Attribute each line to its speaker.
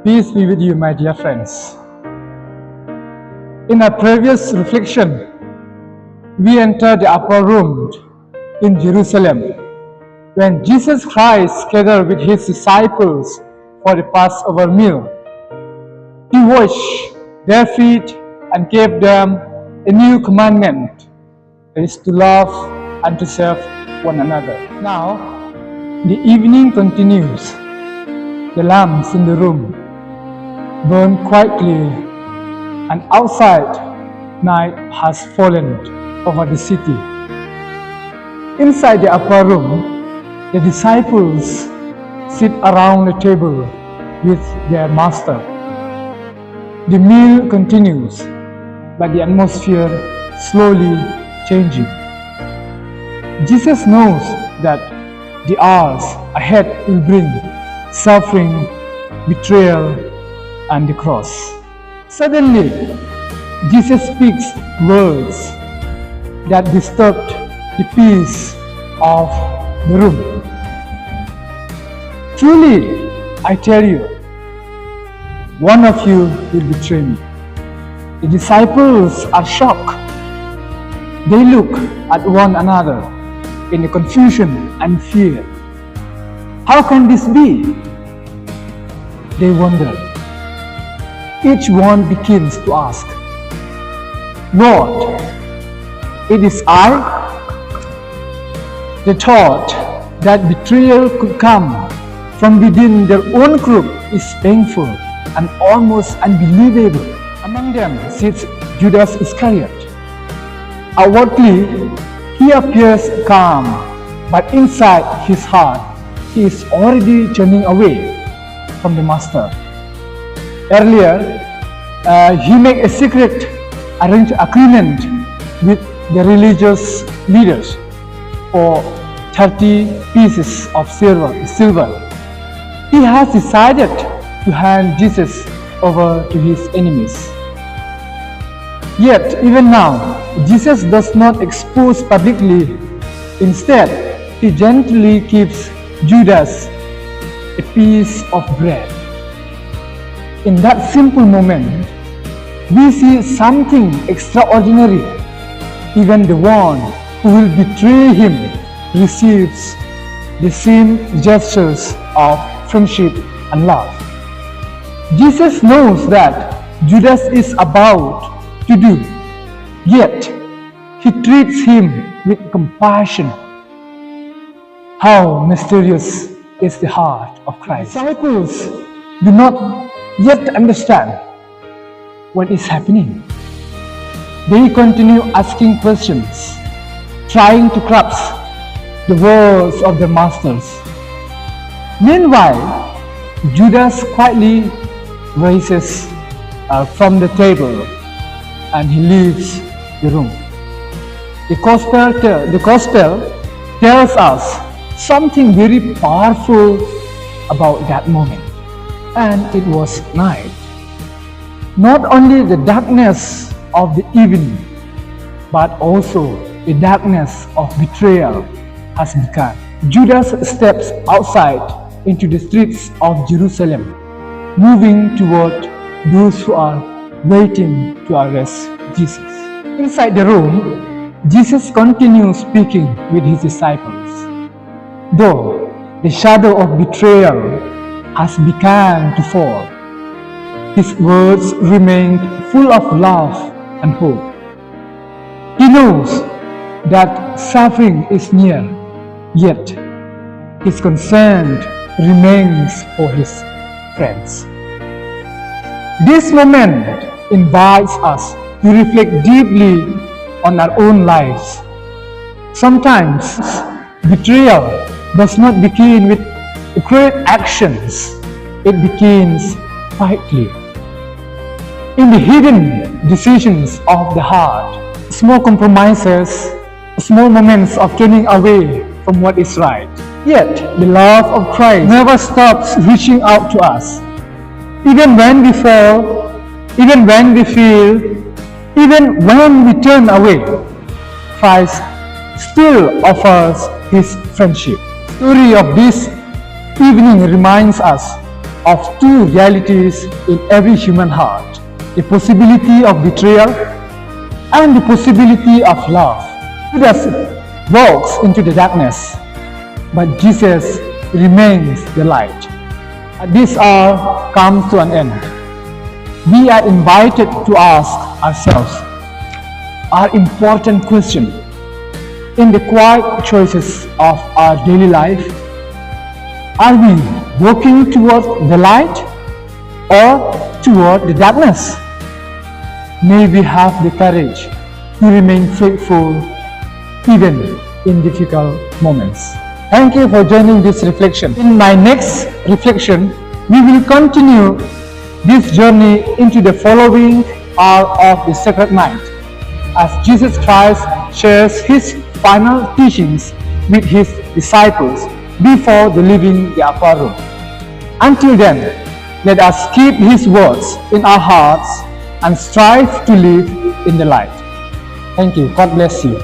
Speaker 1: Peace be with you, my dear friends. In our previous reflection, we entered the upper room in Jerusalem when Jesus Christ gathered with his disciples for the Passover meal. He washed their feet and gave them a new commandment, that is to love and to serve one another. Now, the evening continues. The lamps in the room burn quietly, and outside night has fallen over the city. Inside the upper room, the disciples sit around the table with their master. The meal continues, but the atmosphere slowly changing. Jesus knows that the hours ahead will bring suffering, betrayal, and the cross. Suddenly, Jesus speaks words that disturbed the peace of the room. Truly, I tell you, one of you will betray me. The disciples are shocked. They look at one another in confusion and fear. How can this be? They wonder. Each one begins to ask, Lord, it is I? The thought that betrayal could come from within their own group is painful and almost unbelievable. Among them sits Judas Iscariot. Outwardly, he appears calm, but inside his heart, he is already turning away from the master. Earlier, he made a secret agreement with the religious leaders for 30 pieces of silver. He has decided to hand Jesus over to his enemies. Yet, even now, Jesus does not expose publicly. Instead, he gently gives Judas a piece of bread. In that simple moment, we see something extraordinary. Even the one who will betray him receives the same gestures of friendship and love. Jesus knows that Judas is about to do, yet he treats him with compassion. How mysterious is the heart of Christ. Disciples do not yet understand what is happening. They continue asking questions, trying to grasp the words of their masters. Meanwhile, Judas quietly rises from the table and he leaves the room. The Gospel tells us something very powerful about that moment. And it was night. Not only the darkness of the evening, but also the darkness of betrayal has begun. Judas steps outside into the streets of Jerusalem, moving toward those who are waiting to arrest Jesus. Inside the room, Jesus continues speaking with his disciples. Though the shadow of betrayal has begun to fall, his words remained full of love and hope. He knows that suffering is near, yet his concern remains for his friends. This moment invites us to reflect deeply on our own lives. Sometimes betrayal does not begin with great actions. It begins quietly. In the hidden decisions of the heart, small compromises, small moments of turning away from what is right. Yet, the love of Christ never stops reaching out to us. Even when we fall, even when we feel, even when we turn away, Christ still offers his friendship. The story of this evening reminds us of two realities in every human heart: the possibility of betrayal and the possibility of love. Judas walks into the darkness, but Jesus remains the light. This hour comes to an end. We are invited to ask ourselves our important question: in the quiet choices of our daily life, are we walking toward the light or toward the darkness? May we have the courage to remain faithful even in difficult moments. Thank you for joining this reflection. In my next reflection, we will continue this journey into the following hour of the sacred night, as Jesus Christ shares his final teachings with his disciples before the leaving the upper room. Until then, let us keep his words in our hearts and strive to live in the light. Thank you. God bless you.